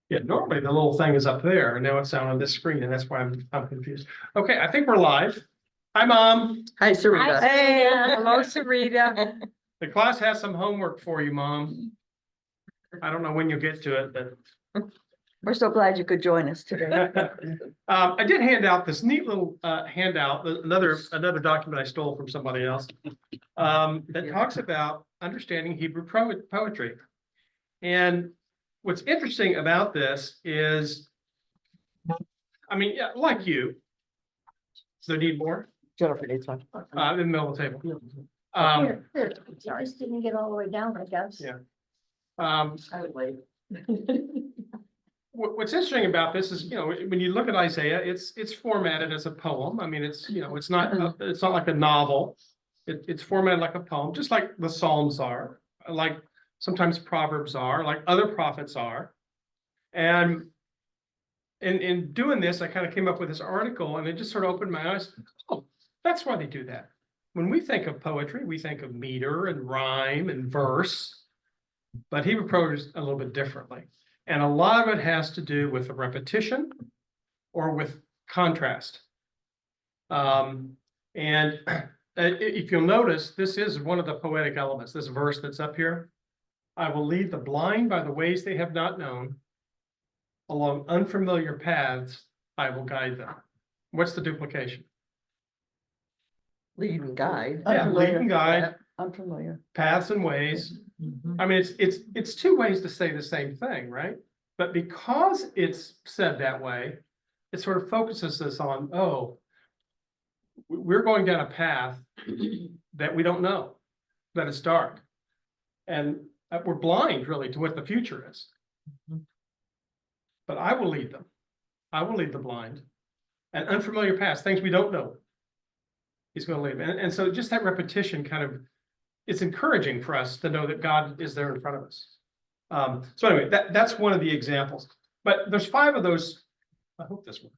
Yeah, normally the little thing is up there, and now it's down on this screen, and that's why I'm confused. Okay, I think we're live. Hi, Mom. Hi, Sarita. Hey, hello, Sarita. The class has some homework for you, Mom. I don't know when you'll get to it, but We're so glad you could join us today. I did hand out this neat little handout, another document I stole from somebody else, that talks about understanding Hebrew poetry. And what's interesting about this is, I mean, yeah, like you. So need more? Jennifer needs one. In the middle of the table. Here, you just didn't get all the way down, I guess. Yeah. I would wait. What's interesting about this is, you know, when you look at Isaiah, it's formatted as a poem. I mean, it's, you know, it's not like a novel. It's formatted like a poem, just like the Psalms are, like sometimes Proverbs are, like other prophets are. And in doing this, I kind of came up with this article, and it just sort of opened my eyes. Oh, that's why they do that. When we think of poetry, we think of meter and rhyme and verse, but Hebrew poetry is a little bit differently. And a lot of it has to do with the repetition or with contrast. And if you'll notice, this is one of the poetic elements, this verse that's up here. I will lead the blind by the ways they have not known. Along unfamiliar paths, I will guide them. What's the duplication? Lead and guide. Yeah, lead and guide. Unfamiliar. Paths and ways. I mean, it's two ways to say the same thing, right? But because it's said that way, it sort of focuses us on, oh, we're going down a path that we don't know, that it's dark. And we're blind really to what the future is. But I will lead them. I will lead the blind. And unfamiliar paths, things we don't know, He's going to lead them. And so just that repetition kind of, it's encouraging for us to know that God is there in front of us. So anyway, that's one of the examples. But there's 5 of those. I hope this works.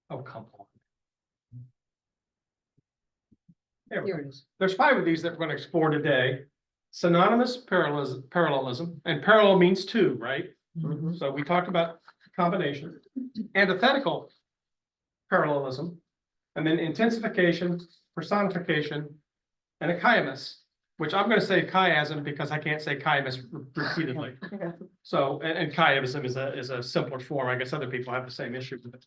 Oh, come on. There we go. There's 5 of these that we're going to explore today. Synonymous parallelism, and parallel means 2, right? Mhm. So we talked about combination. Antithetical parallelism, and then intensification, personification, and a chiasm, which I'm going to say chiasm because I can't say chiasm repeatedly. So, and chiasm is a simpler form. I guess other people have the same issue with it.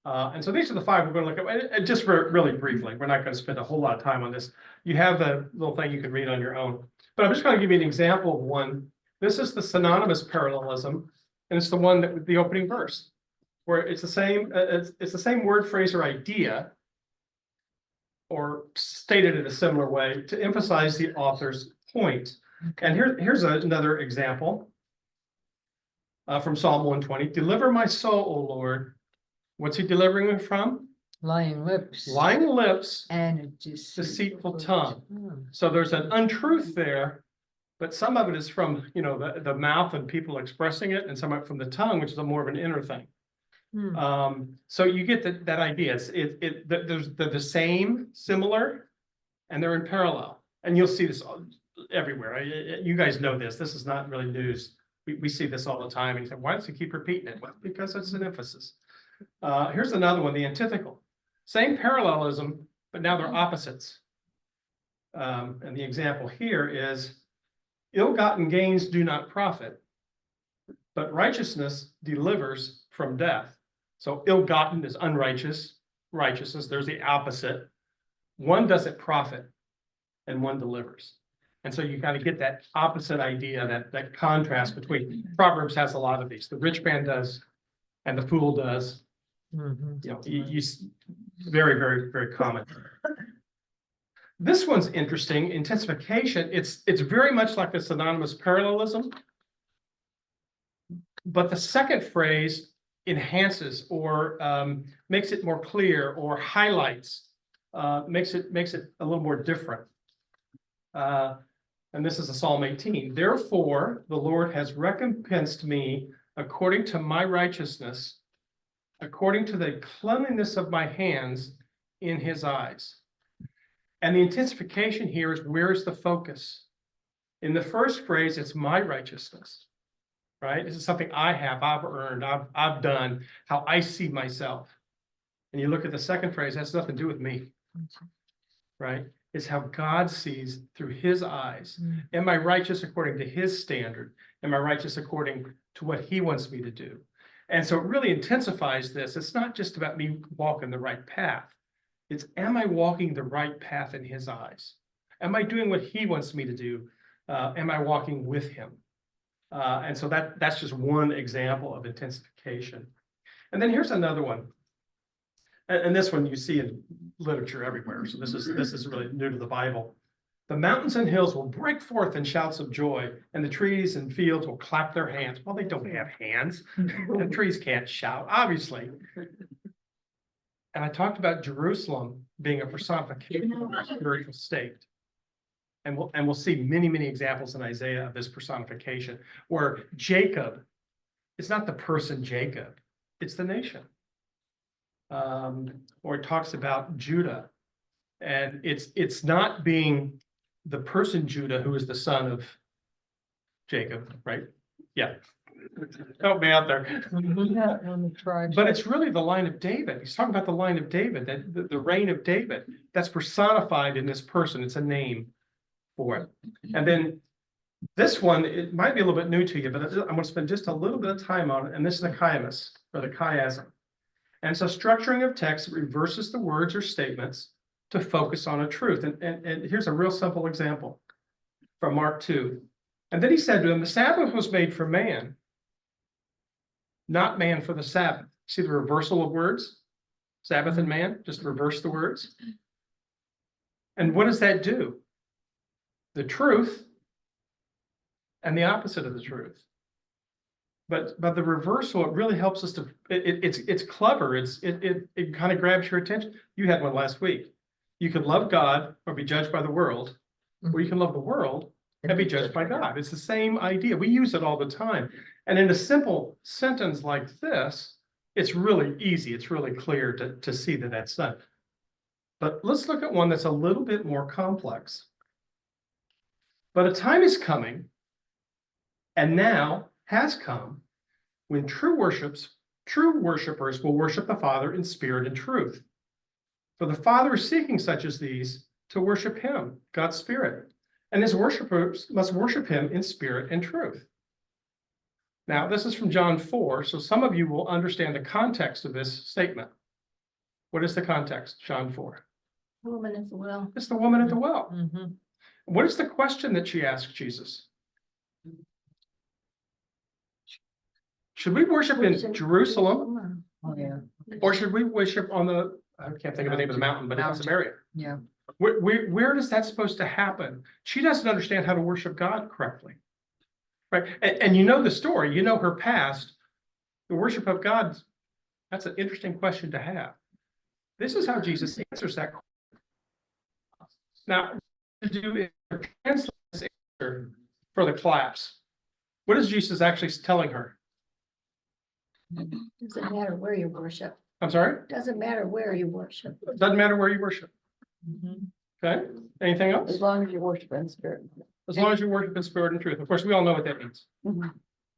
And so these are the 5 we're going to look at. And just for really briefly, we're not going to spend a whole lot of time on this. You have the little thing you can read on your own. But I'm just going to give you an example of one. This is the synonymous parallelism, and it's the one that the opening verse, where it's the same. It's the same word, phrase, or idea, or stated in a similar way to emphasize the author's point. And here's another example from Psalm 120. Deliver my soul, O Lord. What's he delivering it from? Lying lips. Lying lips, And a deceitful tongue. So there's an untruth there, but some of it is from, you know, the mouth and people expressing it, and some of it from the tongue, which is more of an inner thing. So you get that idea. They're the same, similar, and they're in parallel. And you'll see this everywhere. You guys know this. This is not really news. We see this all the time. And you say, why does he keep repeating it? Well, because it's an emphasis. Here's another one, the antithetical. Same parallelism, but now they're opposites. And the example here is, ill-gotten gains do not profit, but righteousness delivers from death. So ill-gotten is unrighteous, righteousness, there's the opposite. One doesn't profit and one delivers. And so you kind of get that opposite idea, that contrast between. Proverbs has a lot of these. The rich man does, and the fool does. You know, you very, very, very common. This one's interesting. Intensification. It's very much like the synonymous parallelism, but the second phrase enhances or makes it more clear or highlights, makes it a little more different. And this is a Psalm 18. Therefore, the Lord has recompensed me according to my righteousness, according to the cleanliness of my hands in his eyes. And the intensification here is, where's the focus? In the first phrase, it's my righteousness, right? This is something I have, I've earned, I've done, how I see myself. And you look at the second phrase, that's nothing to do with me, right? It's how God sees through his eyes. Am I righteous according to his standard? Am I righteous according to what he wants me to do? And so it really intensifies this. It's not just about me walking the right path. It's, am I walking the right path in his eyes? Am I doing what he wants me to do? Am I walking with him? And so that's just one example of intensification. And then here's another one. And this one you see in literature everywhere. So this is really new to the Bible. The mountains and hills will break forth in shouts of joy, and the trees and fields will clap their hands. Well, they don't have hands. The trees can't shout, obviously. And I talked about Jerusalem being a personification of our spiritual state. And we'll see many, many examples in Isaiah of this personification, where Jacob, it's not the person Jacob, it's the nation. Or it talks about Judah, and it's not being the person Judah who is the son of Jacob, right? Yeah. Help me out there. But it's really the line of David. He's talking about the line of David, that the reign of David, that's personified in this person. It's a name for it. And then this one, it might be a little bit new to you, but I'm going to spend just a little bit of time on it. And this is the chiasm, or the chiasm. And so structuring of text reverses the words or statements to focus on a truth. And here's a real simple example from Mark 2. And then he said to him, the Sabbath was made for man, not man for the Sabbath. See the reversal of words? Sabbath and man, just reverse the words. And what does that do? The truth and the opposite of the truth. But the reversal, it really helps us to, it's clever. It kind of grabs your attention. You had one last week. You can love God or be judged by the world, or you can love the world and be judged by God. It's the same idea. We use it all the time. And in a simple sentence like this, it's really easy. It's really clear to see that that's done. But let's look at one that's a little bit more complex. But a time is coming, and now has come, when true worshipers will worship the Father in spirit and truth. For the Father is seeking such as these to worship him, God's Spirit. And his worshipers must worship him in spirit and truth. Now, this is from John 4, so some of you will understand the context of this statement. What is the context, John 4? Woman at the well. It's the woman at the well. What is the question that she asked Jesus? Should we worship in Jerusalem? Oh, yeah. Or should we worship on the, I can't think of the name of the mountain, but in Samaria? Yeah. Where is that supposed to happen? She doesn't understand how to worship God correctly. Right? And you know the story, you know her past. The worship of God, that's an interesting question to have. This is how Jesus answers that question. Now, to do is translate this answer for the claps. What is Jesus actually telling her? Doesn't matter where you worship. I'm sorry? Doesn't matter where you worship. Doesn't matter where you worship. Okay, anything else? As long as you worship in spirit. As long as you worship in spirit and truth. Of course, we all know what that means.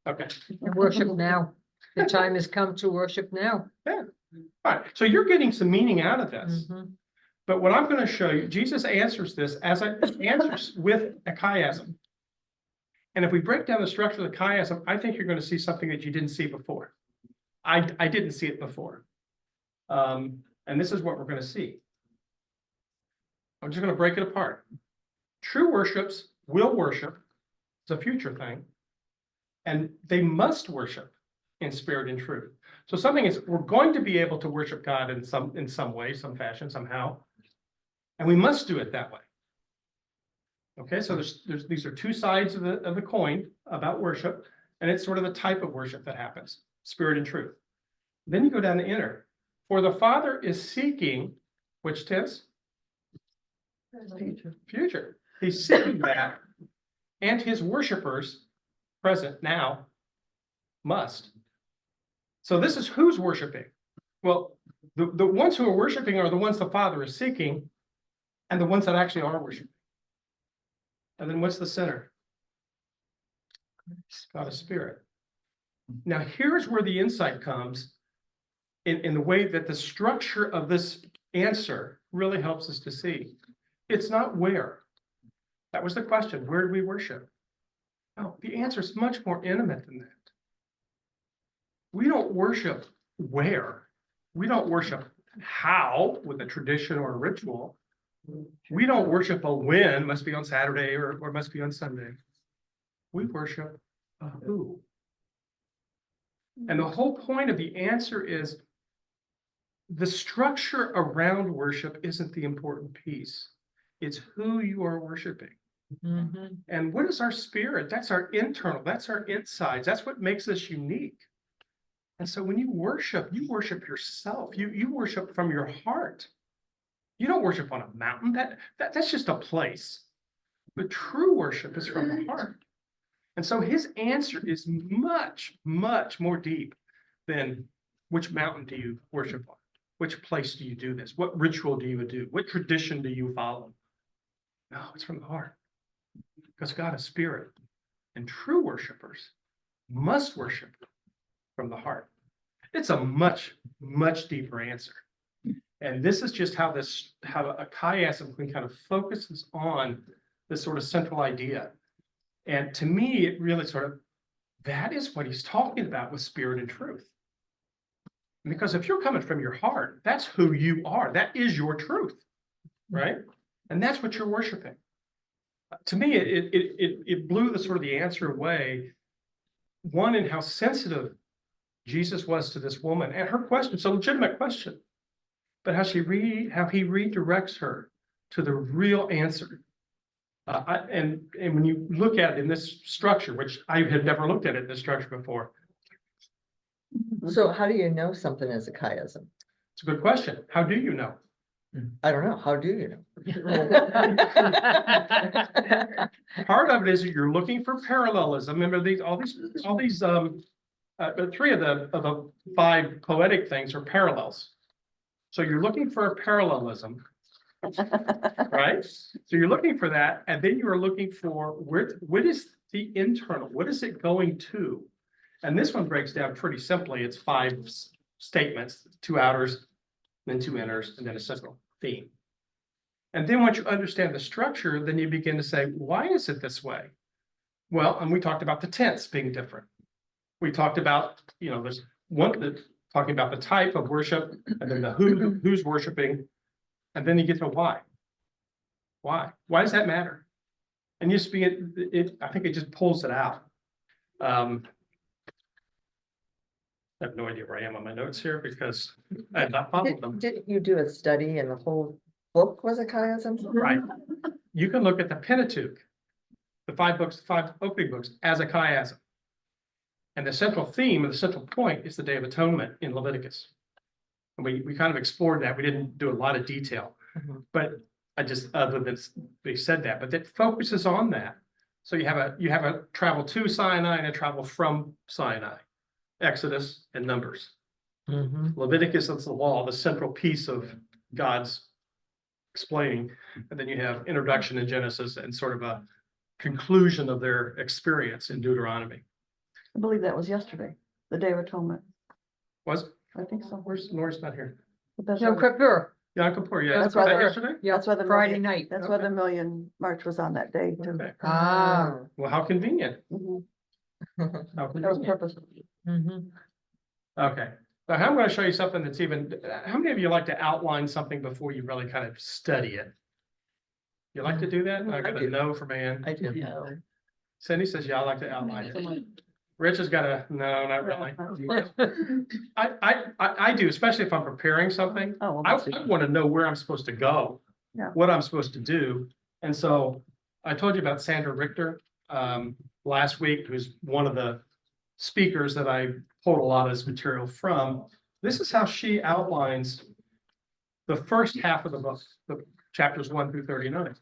Okay. And worship now. The time has come to worship now. Yeah. All right. So you're getting some meaning out of this. But what I'm going to show you, Jesus answers this as answers with a chiasm. And if we break down the structure of the chiasm, I think you're going to see something that you didn't see before. I didn't see it before. And this is what we're going to see. I'm just going to break it apart. True worships will worship. It's a future thing. And they must worship in spirit and truth. So something is, we're going to be able to worship God in some way, some fashion, somehow. And we must do it that way. Okay, so these are two sides of the coin about worship, and it's sort of the type of worship that happens, spirit and truth. Then you go down to inner. For the Father is seeking, which tense? Future. He's seeking that, and his worshipers, present now, must. So this is who's worshiping. Well, the ones who are worshiping are the ones the Father is seeking, and the ones that actually are worshiping. And then what's the center? God is spirit. Now, here's where the insight comes in the way that the structure of this answer really helps us to see. It's not where. That was the question. Where do we worship? No, the answer is much more intimate than that. We don't worship where. We don't worship how with a tradition or a ritual. We don't worship a when, must be on Saturday or must be on Sunday. We worship a who. And the whole point of the answer is the structure around worship isn't the important piece. It's who you are worshiping. Mhm. And what is our spirit? That's our internal, that's our insides. That's what makes us unique. And so when you worship yourself. You worship from your heart. You don't worship on a mountain. That's just a place. But true worship is from the heart. And so his answer is much, much more deep than which mountain do you worship on? Which place do you do this? What ritual do you do? What tradition do you follow? No, it's from the heart. Because God is spirit. And true worshipers must worship from the heart. It's a much, much deeper answer. And this is just how a chiasm kind of focuses on this sort of central idea. And to me, it really that is what he's talking about with spirit and truth. Because if you're coming from your heart, that's who you are. That is your truth, right? And that's what you're worshiping. To me, it blew the answer away. One, in how sensitive Jesus was to this woman and her question. It's a legitimate question, but how he redirects her to the real answer. And when you look at it in this structure, which I had never looked at it in this structure before. So how do you know something is a chiasm? It's a good question. How do you know? I don't know. How do you know? Part of it is that you're looking for parallelism. Remember all these three of the five poetic things are parallels. So you're looking for a parallelism, right? So you're looking for that, and then you're looking for what is the internal? What is it going to? And this one breaks down pretty simply. It's 5 statements, 2 outers, then 2 inners, and then a central theme. And then once you understand the structure, then you begin to say, why is it this way? Well, and we talked about the tense being different. We talked about, there's one talking about the type of worship, and then the who's worshiping, and then you get to why. Why? Why does that matter? And I think it just pulls it out. I have no idea where I am on my notes here because I have not followed them. Didn't you do a study and the whole book was a chiasm? Right. You can look at the Pentateuch, the 5 opening books, as a chiasm. And the central theme or the central point is the Day of Atonement in Leviticus. And we kind of explored that. We didn't do a lot of detail, but other than they said that, but it focuses on that. So you have a travel to Sinai and a travel from Sinai. Exodus and Numbers. Leviticus is the law, the central piece of God's explaining. And then you have introduction in Genesis and sort of a conclusion of their experience in Deuteronomy. I believe that was yesterday, the Day of Atonement. Was it? I think so. Where's Laura's not here? But that's No, why- Kippur. Yom Kippur, yeah. That's Was why that they're- yesterday? Yeah, That's why the Friday million- night. That's why the Million March was on that day too. Okay. Ah. Well, how convenient. Mhm. How That was convenient. purposeful. Mhm. Okay. So I'm going to show you something that's how many of you like to outline something before you really kind of study it? You like to do that? I got a do. no from Ann. I do. Cindy says, yeah, I like to outline it. Rich has got a, no, not really. I do, especially if I'm preparing something. Oh, well, I that's- want to know where I'm supposed to go. Yeah. What I'm supposed to do. And so I told you about Sandra Richter last week, who's one of the speakers that I pulled a lot of this material from. This is how she outlines the first half of the book, the chapters 1 through 39.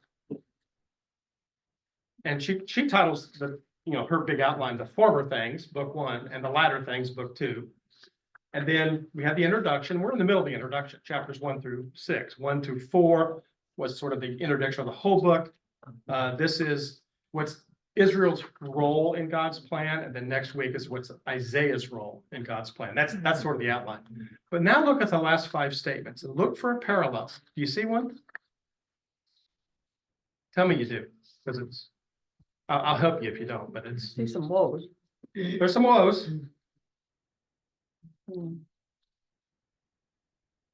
And she titles her big outline, the former things, book 1, and the latter things, book 2. And then we have the introduction. We're in the middle of the introduction, chapters 1 through 6, 1 through 4, was sort of the introduction of the whole book. This is what's Israel's role in God's plan, and then next week is what's Isaiah's role in God's plan. That's sort of the outline. But now look at the last 5 statements and look for a parallel. Do you see one? Tell me you do, because it's, I'll help you if you don't, but it's, See some woes. there's some woes. Hmm.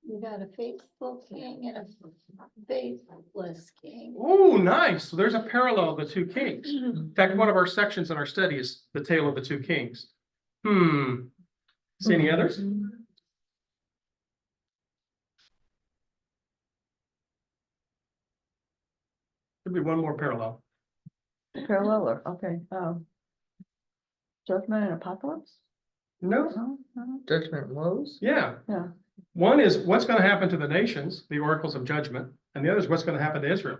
You got a faithful king and a faithless king. Oh, nice. So there's a parallel of the 2 kings. In fact, one of our sections in our study is the tale of the 2 kings. See any others? Could be one more parallel. Paralleler, okay, judgment and apocalypse? No, No. Judgment woes? yeah. Yeah. One is what's going to happen to the nations, the oracles of judgment, and the other is what's going to happen to Israel,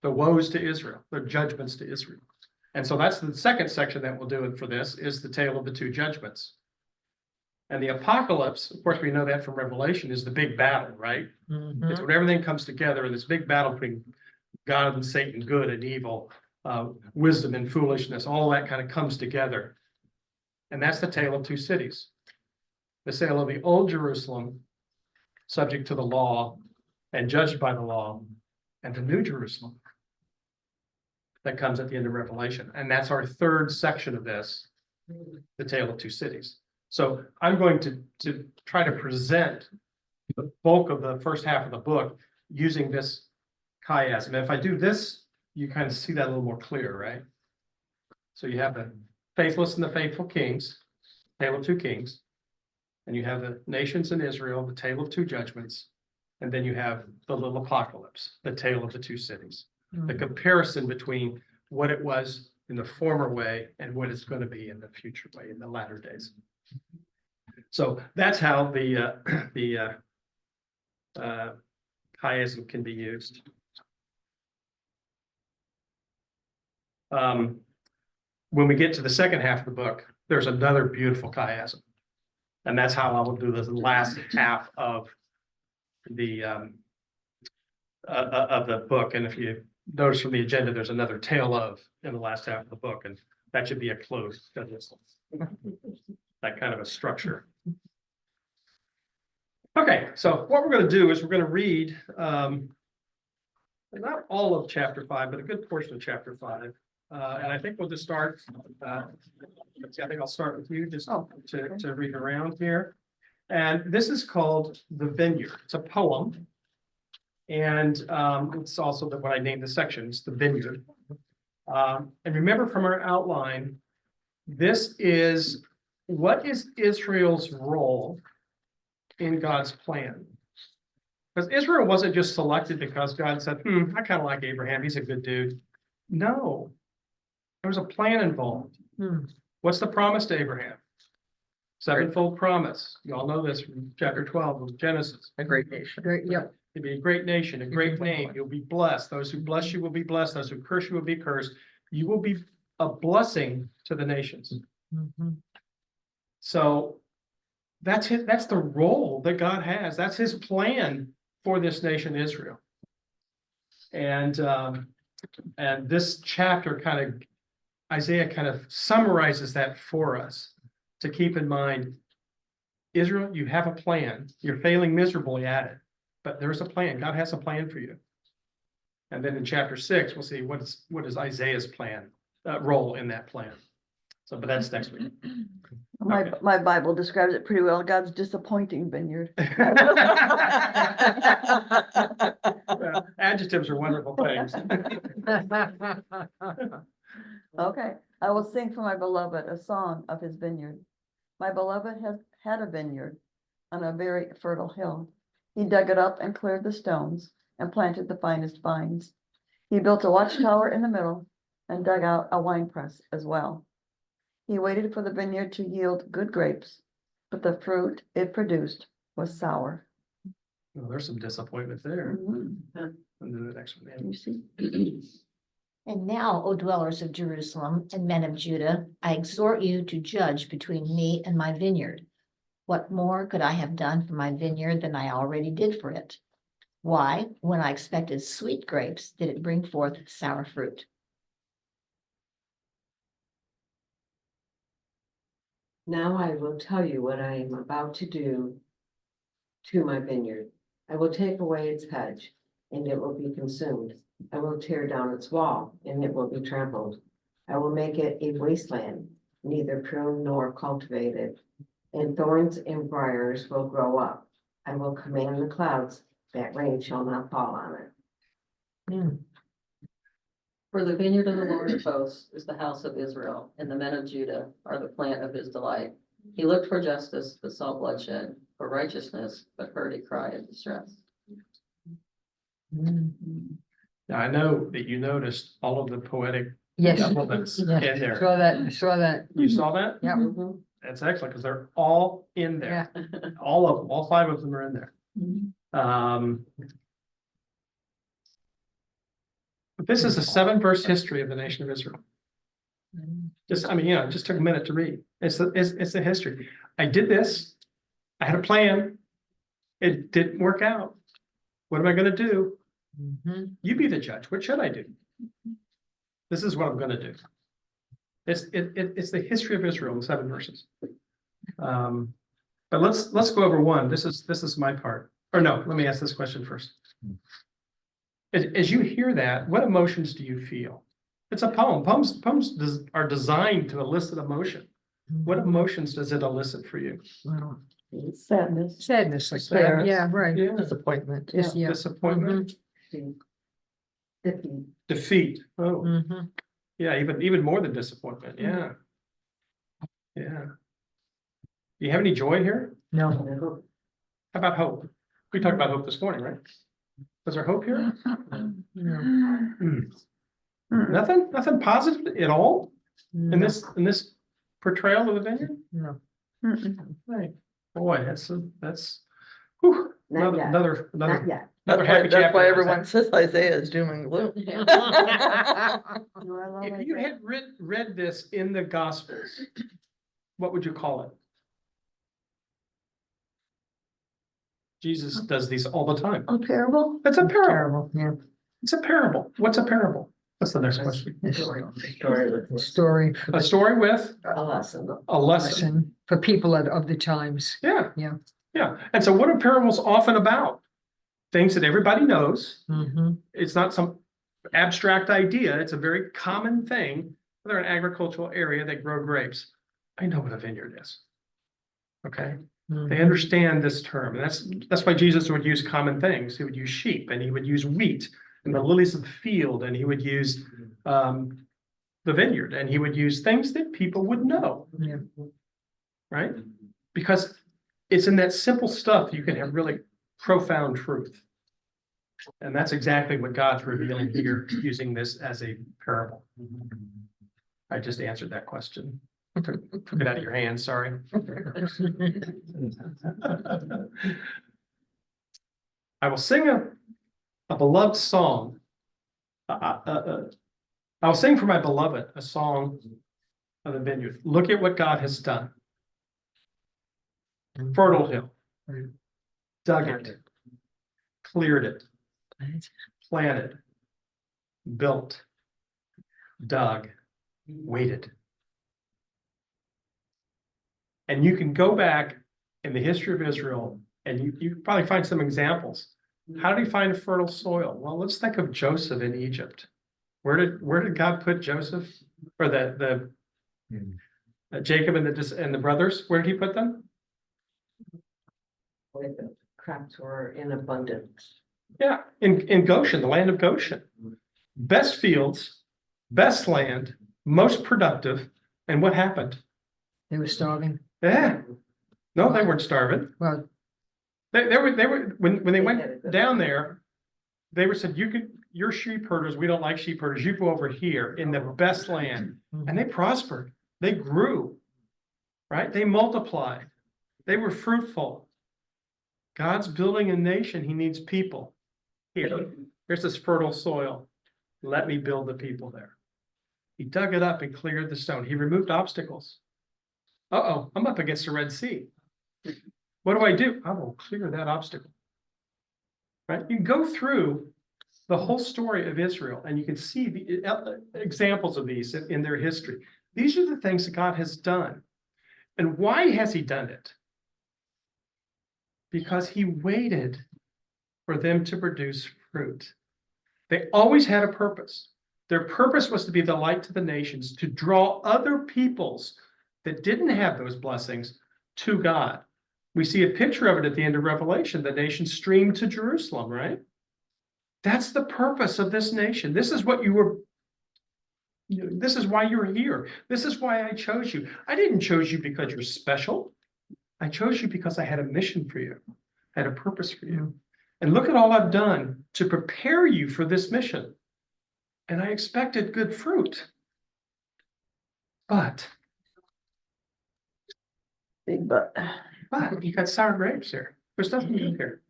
the woes to Israel, the judgments to Israel. And so that's the second section that we'll do for this is the tale of the 2 judgments. And the apocalypse, of course, we know that from Revelation, is the big battle, right? It's when everything comes together in this big battle between God and Satan, good and evil, wisdom and foolishness, all that kind of comes together. And that's the tale of 2 cities. The tale of the old Jerusalem, subject to the law and judged by the law, and the new Jerusalem that comes at the end of Revelation. And that's our 3rd section of this, the tale of 2 cities. So I'm going to try to present the bulk of the first half of the book using this chiasm. And if I do this, you kind of see that a little more clear, right? So you have the faithless and the faithful kings, tale of 2 kings. And you have the nations in Israel, the tale of 2 judgments. And then you have the little apocalypse, the tale of the 2 cities. The comparison between what it was in the former way and what it's going to be in the future way, in the latter days. So that's how the chiasm can be used. When we get to the second half of the book, there's another beautiful chiasm. And that's how I will do the last half of the book. And if you notice from the agenda, there's another tale of in the last half of the book, and that should be a close to this, that kind of a structure. Okay, so what we're going to do is we're going to read not all of chapter 5, but a good portion of chapter 5. And I think we'll just start. Let's see, I think I'll start with you just to read around here. And this is called The Vineyard. It's a poem. And it's also what I named the section, it's The Vineyard. And remember from our outline, this is what is Israel's role in God's plan? Because Israel wasn't just selected because God said, I kind of like Abraham, he's a good dude. No, there was a plan involved. What's the promise to Abraham? 7-fold promise. You all know this from chapter 12 of Genesis. A great nation. Great, yep. You'll be a great nation, a great name. You'll be blessed. Those who bless you will be blessed. Those who curse you will be cursed. You will be a blessing to the nations. So that's it. That's the role that God has. That's his plan for this nation, Israel. And this chapter Isaiah kind of summarizes that for us to keep in mind. Israel, you have a plan. You're failing miserably at it, but there's a plan. God has a plan for you. And then in chapter 6, we'll see what is Isaiah's plan, role in that plan. So, but that's next week. My Bible describes it pretty well. God's disappointing vineyard. Adjectives are wonderful things. Okay, I will sing for my beloved a song of his vineyard. My beloved has had a vineyard on a very fertile hill. He dug it up and cleared the stones and planted the finest vines. He built a watchtower in the middle and dug out a winepress as well. He waited for the vineyard to yield good grapes, but the fruit it produced was sour. Well, there's some disappointment there. Mhm. And then the next one. You see? And now, O dwellers of Jerusalem and men of Judah, I exhort you to judge between me and my vineyard. What more could I have done for my vineyard than I already did for it? Why, when I expected sweet grapes, did it bring forth sour fruit? Now I will tell you what I am about to do to my vineyard. I will take away its hedge, and it will be consumed. I will tear down its wall, and it will be trampled. I will make it a wasteland, neither pruned nor cultivated, and thorns and briars will grow up. I will command the clouds, that rain shall not fall on it. For the vineyard of the Lord of hosts is the house of Israel, and the men of Judah are the plant of his delight. He looked for justice, but saw bloodshed, for righteousness, but heard a cry of distress. Mm. Now, I know that you noticed all of the poetic Yes. elements in Yeah. there. Saw that. You saw that? Yeah. Mhm. That's excellent, because they're all in there. Yeah. All of them, all 5 of them are in there. But this is a 7-verse history of the nation of Israel. Just, I mean, it just took a minute to read. It's the history. I did this. I had a plan. It didn't work out. What am I gonna do? Mhm. You be the judge. What should I do? This is what I'm gonna do. It's the history of Israel in 7 verses. But let's go over one. This is my part. Or no, let me ask this question first. As you hear that, what emotions do you feel? It's a poem. Poems are designed to elicit emotion. What emotions does it elicit for you? Well, Sadness. sadness, like Sadness. that. Yeah, right. Yeah. Disappointment. Just, yeah. Disappointment, Defeat. defeat. Oh, Mhm. yeah, even more than disappointment. Yeah. Yeah. Do you have any joy here? No. How about hope? We talked about hope this morning, right? Was there hope here? No. Hmm. Nothing positive at all in this portrayal of the vineyard? No. Right. Boy, that's whew, Not yet. Not another yet. another happy chapter. That's why everyone says Isaiah is doom and gloom. If you had read this in the Gospels, what would you call it? Jesus does these all the time. A parable? It's a parable. Terrible, yeah. It's a parable. What's a parable? What's the next question? Story. Story for A the story with A lesson. a lesson. lesson, for people of the times. Yeah. Yeah. Yeah. And so what are parables often about? Things that everybody knows. Mhm. It's not some abstract idea. It's a very common thing. They're an agricultural area, they grow grapes. I know what a vineyard is. Okay, they Mhm. understand this term, and that's why Jesus would use common things. He would use sheep, and he would use wheat, and the lilies of the field, and he would use the vineyard, and he would use things that people would know, Yeah. right? Because it's in that simple stuff you can have really profound truth. And that's exactly what God's revealing here, using this as a parable. I just answered that question. Took it out of your hands, sorry. I will sing a beloved song. I will sing for my beloved a song of the vineyard. Look at what God has done. Fertile hill, dug it, cleared it, planted, built, dug, waited. And you can go back in the history of Israel and you probably find some examples. How did he find fertile soil? Well, let's think of Joseph in Egypt. Where did God put Joseph or the Jacob and the brothers? Where did he put them? Where the crops were in abundance. Yeah, in Goshen, the land of Goshen. Best fields, best land, most productive. And what happened? They were starving. Yeah. No, they weren't starving. Well, They were when they They had a went good down there, they were said, you're sheep herders, we don't like sheep herders, you go over here in the best land. And they prospered, they grew, right? They multiplied, they were fruitful. God's building a nation, he needs people. Here's this fertile soil. Let me build the people there. He dug it up and cleared the stone. He removed obstacles. Uh-oh, I'm up against the Red Sea. What do? I will clear that obstacle. right? You go through the whole story of Israel and you can see the examples of these in their history. These are the things that God has done. And why has he done it? Because he waited for them to produce fruit. They always had a purpose. Their purpose was to be the light to the nations, to draw other peoples that didn't have those blessings to God. We see a picture of it at the end of Revelation. The nation streamed to Jerusalem, right? That's the purpose of this nation. This is what you were, this is why you're here. This is why I chose you. I didn't choose you because you're special. I chose you because I had a mission for you, I had a purpose for you. And look at all I've done to prepare you for this mission. And I expected good fruit. But Big but. you got sour grapes here. There's nothing good here.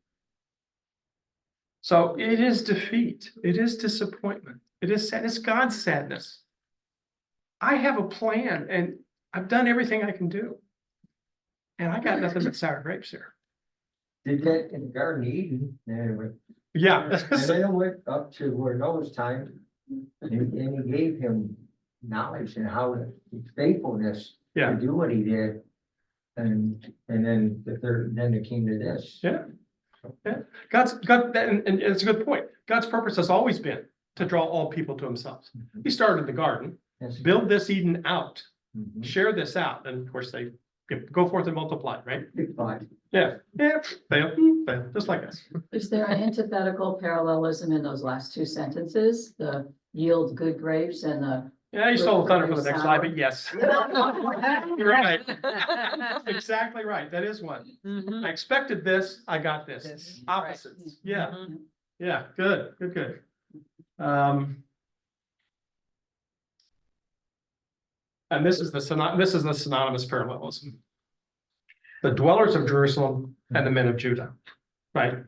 So it is defeat. It is disappointment. It is sad. It's God's sadness. I have a plan and I've done everything I can do. And I got nothing but sour grapes here. Did that in Garden of Eden, and Yeah. then went up to where Noah's time, and he gave him knowledge and how his faithfulness Yeah. to do what he did. And then then it came to this. Yeah. Yeah. God, and it's a good point. God's purpose has always been to draw all people to himself. He started in the garden, Yes. build this Eden out, Mhm. share this out, and of course they go forth and multiply, right? Big five. Yeah, fail, just like us. Is there an antithetical parallelism in those last two sentences? The yield good grapes and the, Yeah, you stole the thunder for the next slide, but yes. You're right. Exactly right. That is one. Mhm. I expected this, I got this. This, Opposites. Yeah, Mhm. yeah, good. And this is the synonymous parallelism. The dwellers of Jerusalem and the men of Judah, right?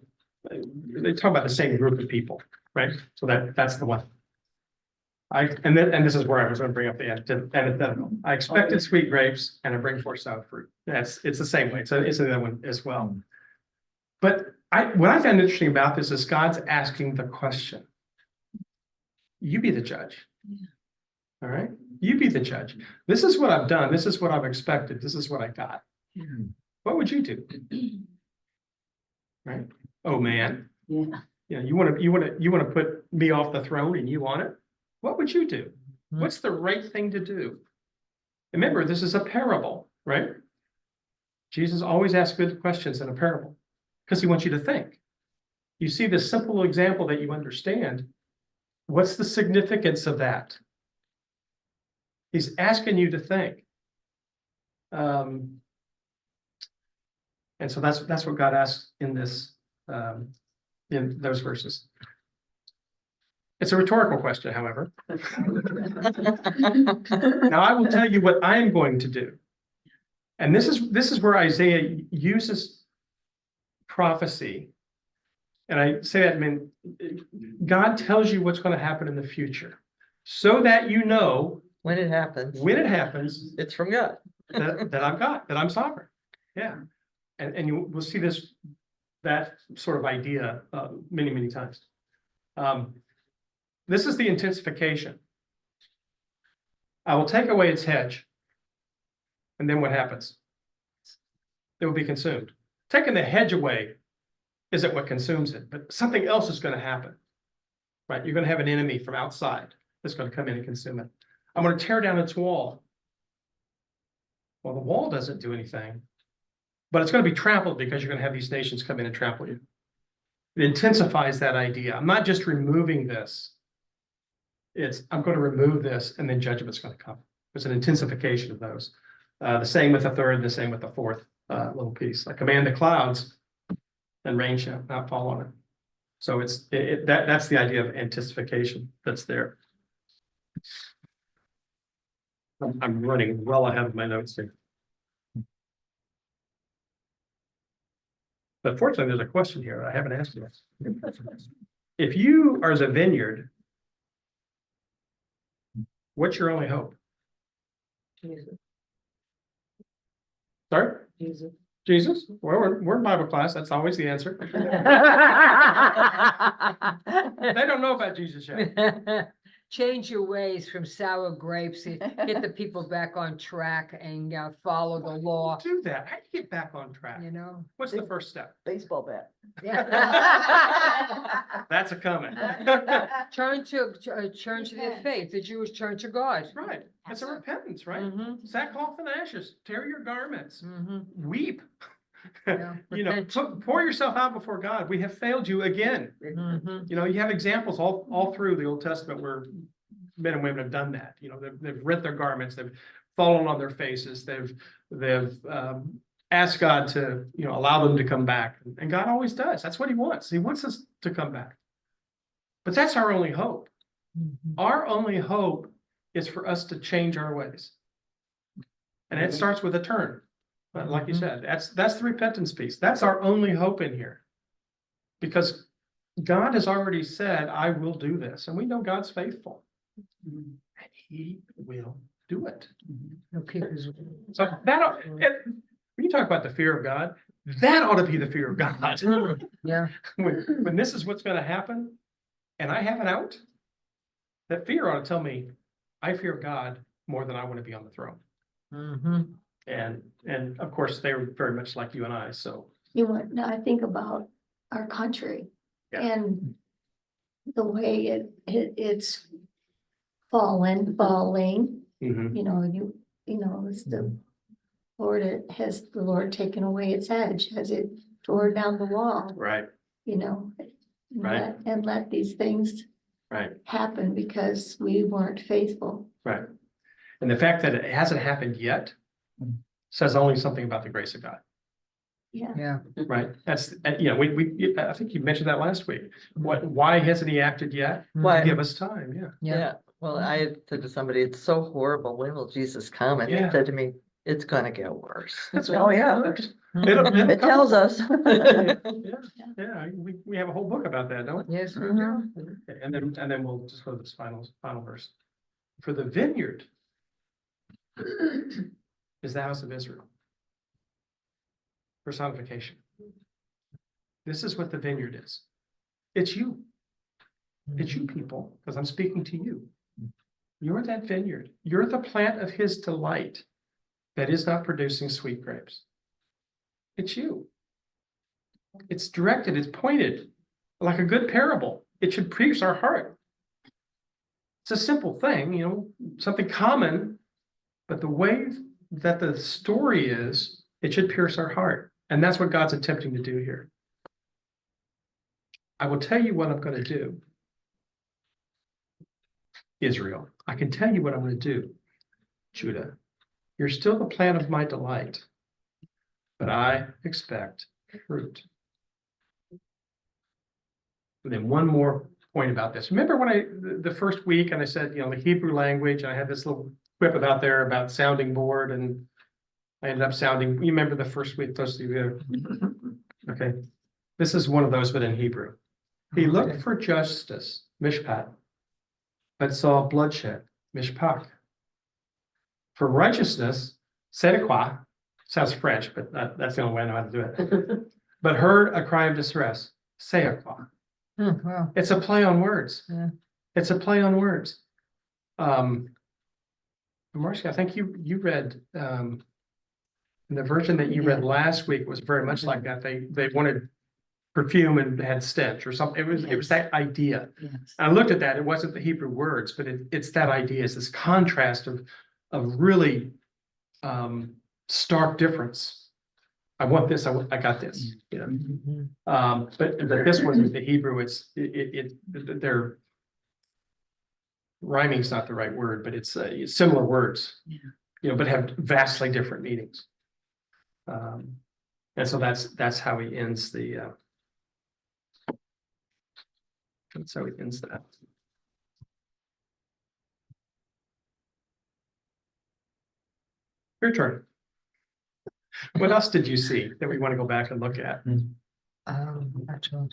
They talk about the same group of people, right? So that's the one. And this is where I was going to bring up the antithetical. I expected sweet grapes and I bring forth sour fruit. It's the same way. So it's the other one as well. But what I found interesting about this is God's asking the question. You be the judge. All right? You be the judge. This is what I've done. This is what I've expected. This is what I got. What would you do? Right? Oh, man. yeah, Yeah, you want to put me off the throne and you want it? What would you do? What's the right thing to do? Remember, this is a parable, right? Jesus always asks good questions in a parable because he wants you to think. You see this simple example that you understand. What's the significance of that? He's asking you to think. And so that's what God asks in this, in those verses. It's a rhetorical question, however. Now I will tell you what I am going to do. And this is where Isaiah uses prophecy. And I say that, I mean, God tells you what's going to happen in the future so that you know When it happens, it's from God. that I've got, that I'm sovereign. Yeah. And you will see that sort of idea many times. This is the intensification. I will take away its hedge. And then what happens? It will be consumed. Taking the hedge away isn't what consumes it, but something else is going to happen. Right? You're going to have an enemy from outside that's going to come in and consume it. I'm going to tear down its wall. Well, the wall doesn't do anything, but it's going to be trampled because you're going to have these nations come in and trample you. It intensifies that idea. I'm not just removing this. I'm going to remove this and then judgment's going to come. It's an intensification of those. The same with the third, the same with the fourth little piece. I command the clouds and rain shall not fall on it. So that's the idea of anticipation that's there. I'm running well ahead of my notes here. But fortunately, there's a question here I haven't asked yet. If you are the vineyard, what's your only hope? Jesus. Sorry? Jesus. Jesus, well, we're in Bible class, that's always the answer. They don't know about Jesus yet. Change your ways from sour grapes, and get the people back on track and follow the law, Do that, how do you get back on track? you know? What's the first step? Baseball bat. That's a coming. Turn to their faith, the Jewish turn to God. Right, it's a repentance, right? Mhm, Sackcloth and ashes, tear your garments, mhm. weep. Yeah, You know, repent. pour yourself out before God. We have failed you again. Mhm. You know, you have examples all through the Old Testament where men and women have done that. You know, they've rent their garments, they've fallen on their faces, they've asked God to, you know, allow them to come back. And God always does. That's what he wants. He wants us to come back. But that's our only hope. Mhm. Our only hope is for us to change our ways. And it starts with a turn. But like you said, that's the repentance piece. That's our only hope in here. Because God has already said, I will do this. And we know God's faithful. And he will do it. He'll keep his. So when you talk about the fear of God, that ought to be the fear of God. Yeah. When this is what's going to happen and I have an out, that fear ought to tell me I fear God more than I want to be on the throne. Mhm. And of course, they were very much like you and I, so. You want, now I think about our country Yeah. and the way it's falling, Mhm. you know, it's the Lord, has the Lord taken away its edge? Has it tore down the wall, Right, you know? Right. And let these things right, happen because we weren't faithful. right. And the fact that it hasn't happened yet says only something about the grace of God, Yeah. Yeah. right? That's, you know, I think you mentioned that last week. Why hasn't he acted yet? To Why? give us time, yeah. Yeah, well, I had said to somebody, it's so horrible, when will Jesus come? And he Yeah. said to me, it's gonna get worse. Oh, yeah. It'll It come. tells us. Yeah, we have a whole book about that, don't we? Yes. Mhm. Okay, and then we'll just go to this final verse. For the vineyard is the house of Israel. Personification. This is what the vineyard is. It's you. It's you people, because I'm speaking to you. You're that vineyard. You're the plant of his delight that is not producing sweet grapes. It's you. It's directed, it's pointed like a good parable. It should pierce our heart. It's a simple thing, you know, something common, but the way that the story is, it should pierce our heart. And that's what God's attempting to do here. I will tell you what I'm going to do, Israel. I can tell you what I'm going to do, Judah. You're still the plant of my delight, but I expect fruit. And then one more point about this. Remember when the first week and I said, you know, the Hebrew language, I had this little quip out there about sounding board and I ended up sounding, you remember the first week, those of you there? Okay. This is one of those, but in Hebrew. He looked for justice, mishpat, but saw bloodshed, mishpak. For righteousness, sedekah, sounds French, but that's the only way I know how to do it. But heard a cry of distress, seakah. Wow. It's a play on words. Yeah. It's a play on words. Marcia, I think you read, the version that you read last week was very much like that. They wanted perfume and had stench or something. It was that idea. Yes. I looked at that. It wasn't the Hebrew words, but it's that idea. It's this contrast of really stark difference. I want this. I got this. You know. Mhm. But this one, the Hebrew, they're rhyming's not the right word, but it's similar words. Yeah. You know, but have vastly different meanings. And so that's how he ends the. That's how he ends that. Your turn. What else did you see that we want to go back and look at? That's all.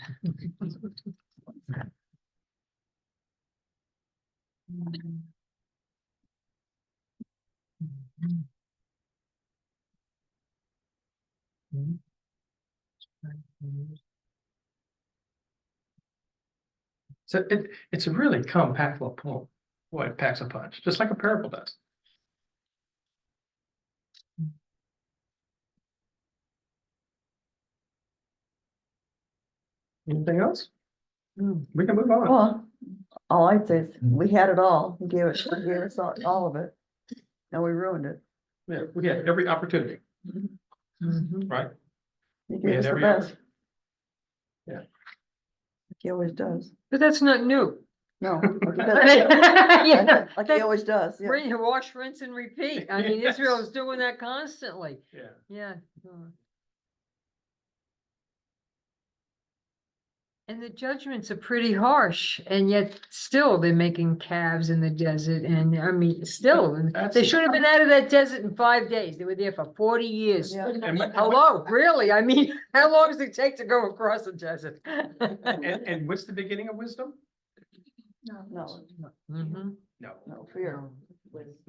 So it's a really compact little poem. Boy, it packs a punch, just like a parable does. Anything else? We can move on. Well, all I'd say is, we had it all, he gave us all of it, and we ruined it. Yeah, we had every opportunity, right? He We gave had us the every best. Yeah. He always does. But that's not new. No, like he does. Yeah, Like he always does, yeah. wash, rinse and repeat. I mean, Yes. Israel is doing that constantly. Yeah. Yeah. And the judgments are pretty harsh, and yet still they're making calves in the desert, and I mean, still, That's- they should have been out of that desert in 5 days. They were there for 40 years. Yeah. Hello, really? I mean, how long does it take to go across the desert? And what's the beginning of wisdom? No, Mhm. No, no, fear,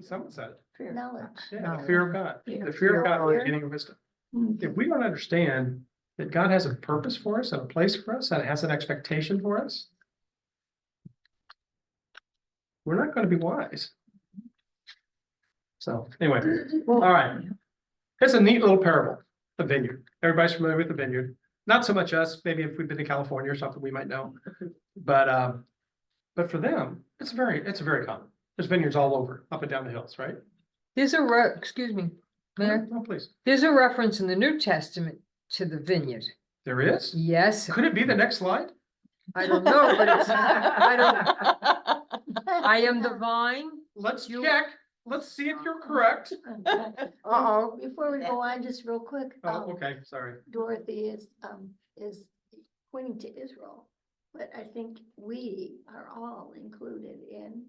someone said it. fear. Knowledge. Yeah, the fear of God. Fear. The fear of God is the Fear. beginning of wisdom. Mhm. If we don't understand that God has a purpose for us and a place for us and has an expectation for us, we're not going to be wise. So anyway, all right. It's a neat little parable, the vineyard. Everybody's familiar with the vineyard. Not so much us, maybe if we've been to California or something, we might know. But for them, it's very common. There's vineyards all over, up and down the hills, right? There's excuse me, Mayor, Oh, please. there's a reference in the New Testament to the vineyard. There is? Yes, Could it be the next slide? I don't know, but it's, I am the vine. Let's You- check. Let's see if you're correct. Uh-oh. Before we go on, just real quick, Oh, okay, sorry. Dorothy is pointing to Israel, but I think we are all included in,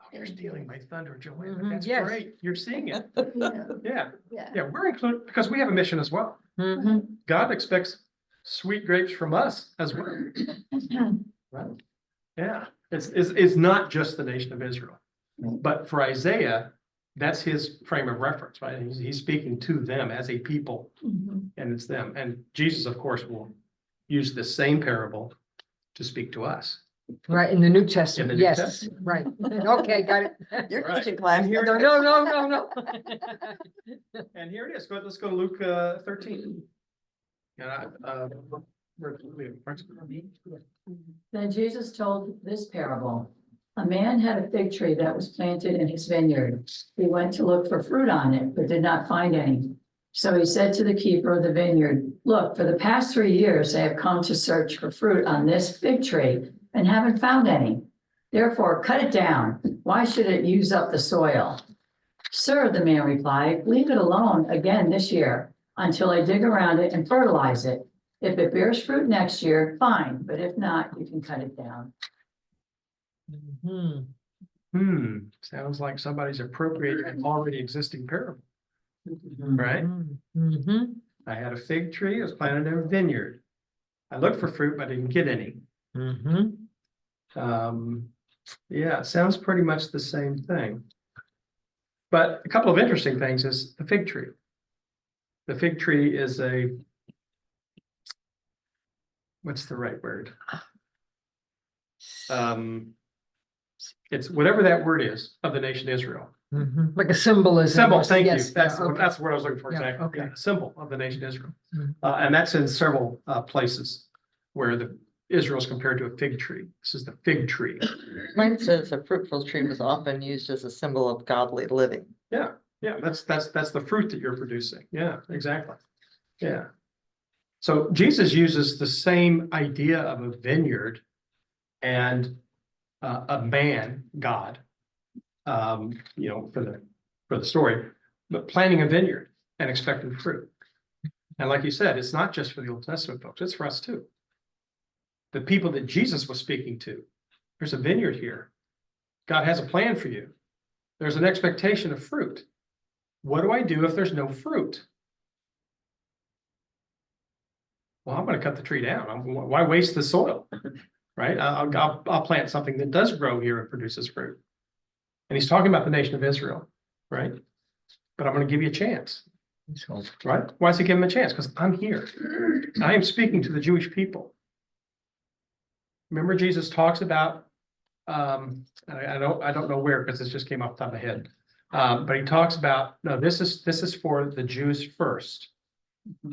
Oh, you're stealing my thunder, Joanne. Mhm, That's yes. great. You're seeing it. you know, Yeah, yeah. yeah, we're included because we have a mission as well. Mhm. God expects sweet grapes from us as well. Right? Yeah, it's not just the nation of Israel. But for Isaiah, that's his frame of reference, right? He's speaking to them as a people, Mhm. and it's them. And Jesus, of course, will use the same parable to speak to us. Right, in the New Testament, In the New yes, Testament. right. Okay, got it. You're Right. teaching class. And here No, it no, is. no, no, no. And here it is. Let's go to Luke 13. Then Jesus told this parable. A man had a fig tree that was planted in his vineyard. He went to look for fruit on it, but did not find any. So he said to the keeper of the vineyard, look, for the past 3 years, I have come to search for fruit on this fig tree and haven't found any. Therefore, cut it down. Why should it use up the soil? Sir, the man replied, leave it alone again this year until I dig around it and fertilize it. If it bears fruit next year, fine, but if not, you can cut it down. Sounds like somebody's appropriating an already existing parable, right? Mhm. I had a fig tree, it was planted in a vineyard. I looked for fruit, but I didn't get any. Mhm. Yeah, it sounds pretty much the same thing. But a couple of interesting things is the fig tree. The fig tree is what's the right word? It's whatever that word is of the nation Israel. Mhm. Like a symbolism. Symbol, thank you. Yes, That's yeah, okay. that's what I was looking for Yeah, exactly. okay. Yeah, symbol of the nation Israel. Mhm. And that's in several places where the Israel is compared to a fig tree. This is the fig tree. Mine says a fruitful tree was often used as a symbol of godly living. Yeah, that's the fruit that you're producing. Yeah, exactly. Yeah. So Jesus uses the same idea of a vineyard and a man, God, for the story, but planting a vineyard and expecting fruit. And like you said, it's not just for the Old Testament folks, it's for us too. The people that Jesus was speaking to, there's a vineyard here. God has a plan for you. There's an expectation of fruit. What do I do if there's no fruit? Well, I'm going to cut the tree down. Why waste the soil? Right? I'll plant something that does grow here and produces fruit. And he's talking about the nation of Israel, right? But I'm going to give you a chance, right? Why does he give him a chance? Because I'm here. I am speaking to the Jewish people. remember Jesus talks about, I don't know where, because this just came off the top of my head. But he talks about, no, this is for the Jews first.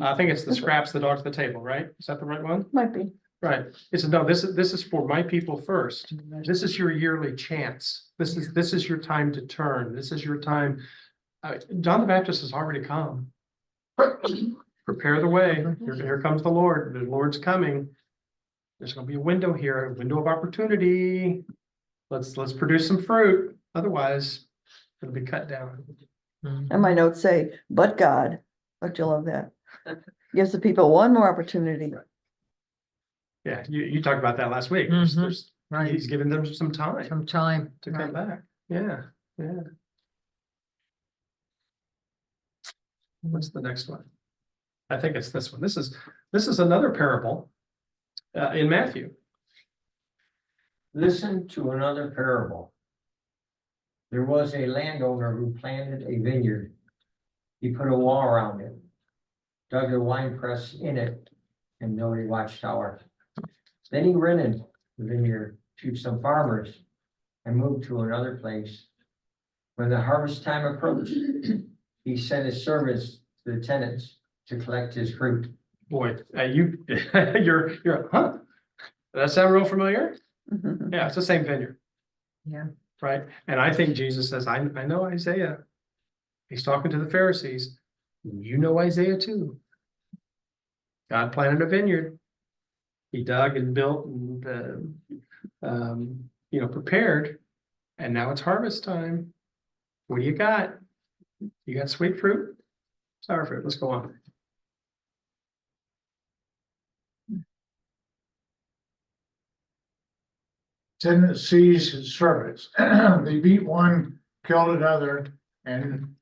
I think it's the scraps, the dogs, the table, right? Is that the right one? Might be. Right. It's no, this is for my people first. This is your yearly chance. This is your time to turn. This is your time. John the Baptist has already come. Prepare the way. Here comes the Lord. The Lord's coming. There's gonna be a window here, a window of opportunity. Let's produce some fruit. Otherwise, it'll be cut down. And my notes say, but God, don't you love that? Gives the people one more opportunity. Yeah, you talked about that last week. Right. He's giving them some time Some time. to come back. Yeah, yeah. What's the next one? I think it's this one. This is another parable in Matthew. Listen to another parable. There was a landowner who planted a vineyard. He put a wall around it, dug a wine press in it, and built a watchtower. Then he rented the vineyard to some farmers and moved to another place. When the harvest time approached, he sent his servants to the tenants to collect his fruit. Boy, you're, huh? Does that sound real familiar? Yeah, it's the same vineyard. Yeah. Right? And I think Jesus says, I know Isaiah. He's talking to the Pharisees. You know Isaiah too. God planted a vineyard. He dug and built and, prepared. And now it's harvest time. What do you got? You got sweet fruit? Sour fruit. Let's go on. Tenant seized his servants. They beat one, killed another, and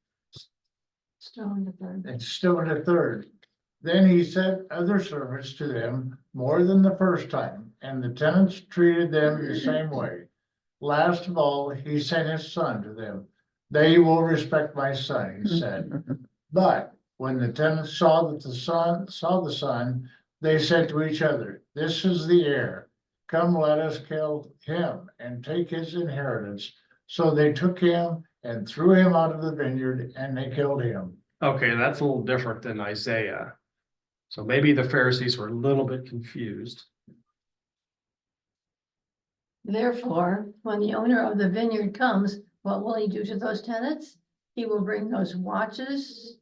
Stone the third. stoned a third. Then he sent other servants to them more than the first time, and the tenants treated them the same way. Last of all, he sent his son to them. They will respect my son, he said. But when the tenants saw the son, they said to each other, this is the heir. Come, let us kill him and take his inheritance. So they took him and threw him out of the vineyard, and they killed him. Okay, that's a little different than Isaiah. So maybe the Pharisees were a little bit confused. Therefore, when the owner of the vineyard comes, what will he do to those tenants? He will bring those wretches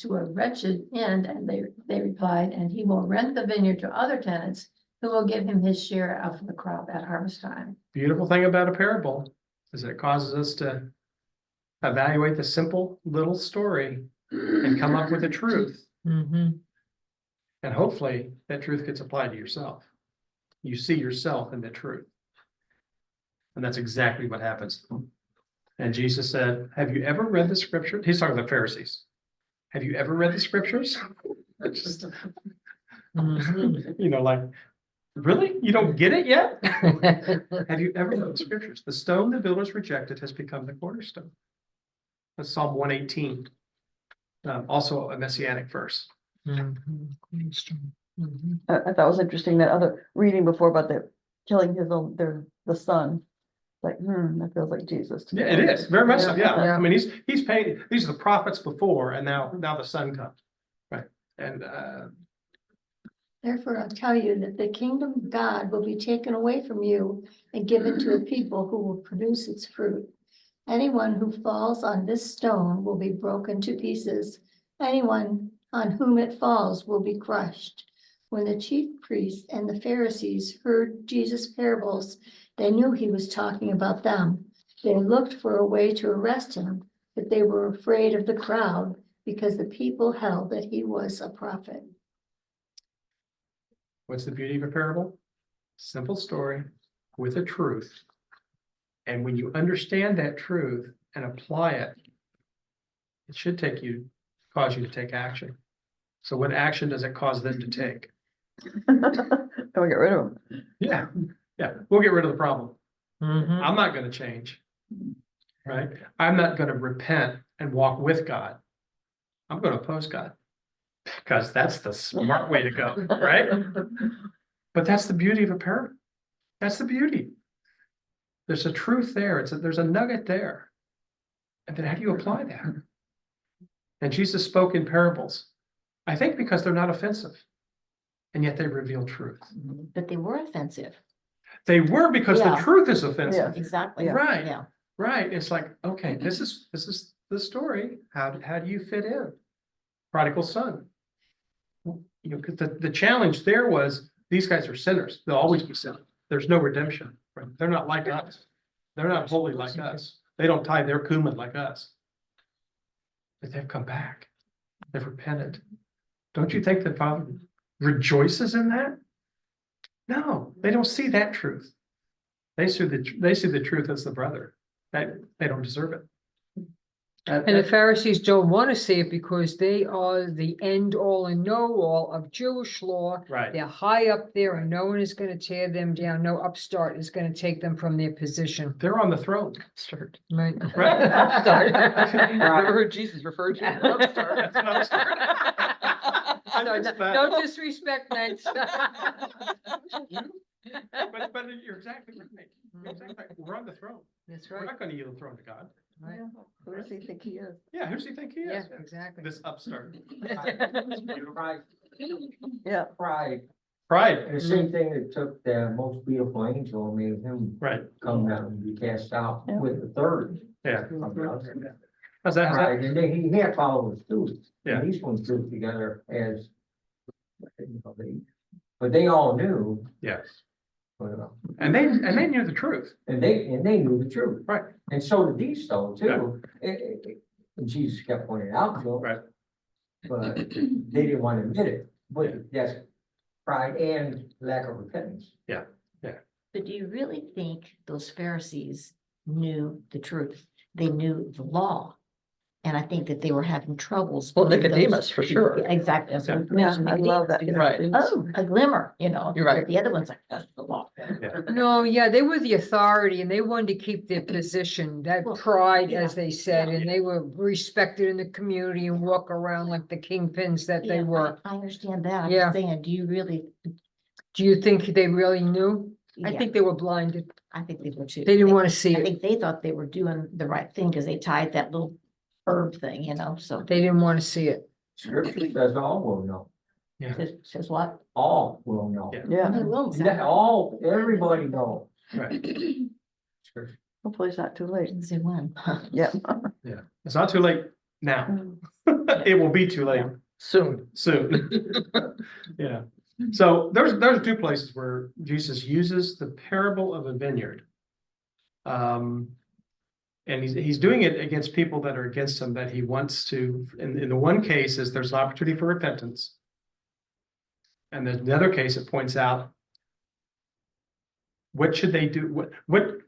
to a wretched end, and they replied, and he will rent the vineyard to other tenants who will give him his share of the crop at harvest time. Beautiful thing about a parable is it causes us to evaluate the simple little story and come up with a truth. And hopefully that truth gets applied to yourself. You see yourself in the truth. And that's exactly what happens. And Jesus said, have you ever read the scripture? He's talking to the Pharisees. Have you ever read the scriptures? Just, like, really? You don't get it yet? Have you ever read the scriptures? The stone the builders rejected has become the cornerstone. That's Psalm 118. Also a messianic verse. I thought it was interesting that other reading before about the killing the son. Like, that feels like Jesus to me. Yeah, it is very much so. Yeah. Yeah. I mean, he's paying. These are the prophets before, and now the son comes, right? And Therefore, I'll tell you that the kingdom of God will be taken away from you and given to a people who will produce its fruit. Anyone who falls on this stone will be broken to pieces. Anyone on whom it falls will be crushed. When the chief priests and the Pharisees heard Jesus' parables, they knew he was talking about them. They looked for a way to arrest him, but they were afraid of the crowd because the people held that he was a prophet. what's the beauty of a parable? Simple story with a truth. And when you understand that truth and apply it, it should cause you to take action. So what action does it cause them to take? Don't get rid of them. Yeah, we'll get rid of the problem. I'm not going to change, right? I'm not going to repent and walk with God. I'm going to oppose God because that's the smart way to go, right? But that's the beauty of a parable. That's the beauty. There's a truth there. There's a nugget there. And then how do you apply that? And Jesus spoke in parables, I think because they're not offensive. And yet they reveal truth. But they were offensive. They were because the Yeah. truth is offensive. Exactly. Right. Yeah. Right. It's like, okay, this is the story. How do you fit in? Prodigal son. You know, 'cause the challenge there was these guys are sinners. They'll always be sinners. There's no redemption. Right? They're not like us. They're not holy like us. They don't tie their cumin like us. But they've come back. They've repented. Don't you think that Father rejoices in that? No, they don't see that truth. They see the truth as the brother. They don't deserve it. And the Pharisees don't want to see it because they are the end all and know all of Jewish law. Right. They're high up there and no one is going to tear them down. No upstart is going to take them from their position. They're on the throne. Start. Right. Right. Never heard Jesus referred to as an upstart. That's an upstart. I No, missed no, that. no disrespect, Nance. But you're exactly right. You're exactly right. We're on the throne. That's We're right. not gonna yield the throne to God. Right. Who does he think he is? Yeah, who does he think he Yeah, is? exactly. This upstart. Pride, Yeah, pride, Pride, and the same thing that took the most beautiful angel and made him right, come down and be cast out Yeah. with the third. yeah. From the other. How's that? Pride, and then he had followers too. Yeah. And these ones grouped together as. But they all knew, Yes. well, And they knew the truth. and they knew the truth. Right. And so did these fellows too. And Jesus kept pointing it out to them. Right. But they didn't want to admit it, but that's pride and lack of repentance. But do you really think those Pharisees knew the truth? They knew the law. And I think that they were having troubles. Well, with those Nicodemus, for people. sure. Yeah, exactly. That's what yeah, mentioned I love that. Nicodemus. Right. Oh, a glimmer, you know. You're right. But the other one's like, that's the law. No, yeah, they were the authority and they wanted to keep their position, that Well, pride, yeah, as they said, yeah. and they were respected in the community and walk around like the kingpins that they Yeah, were. I understand that. I'm Yeah. just saying, do you really? Do you think they really knew? I Yeah, think they were blinded. I think they were too. They didn't want to see I it. think they thought they were doing the right thing because they tied that little herb thing, you know, so. They didn't want to see it. Scripture says all will know, Says what? all will know. Yeah. Yeah, They will. That all, everybody knows. Right. Scripture. hopefully it's not too late. Didn't say when. Yeah. Yeah. It's not too late now. Mm. It will be too late Soon. soon. Yeah. So there's two places where Jesus uses the parable of a vineyard. And he's doing it against people that are against him, that he wants to, in the one case is there's an opportunity for repentance. And then the other case, it points out, what should they do? What,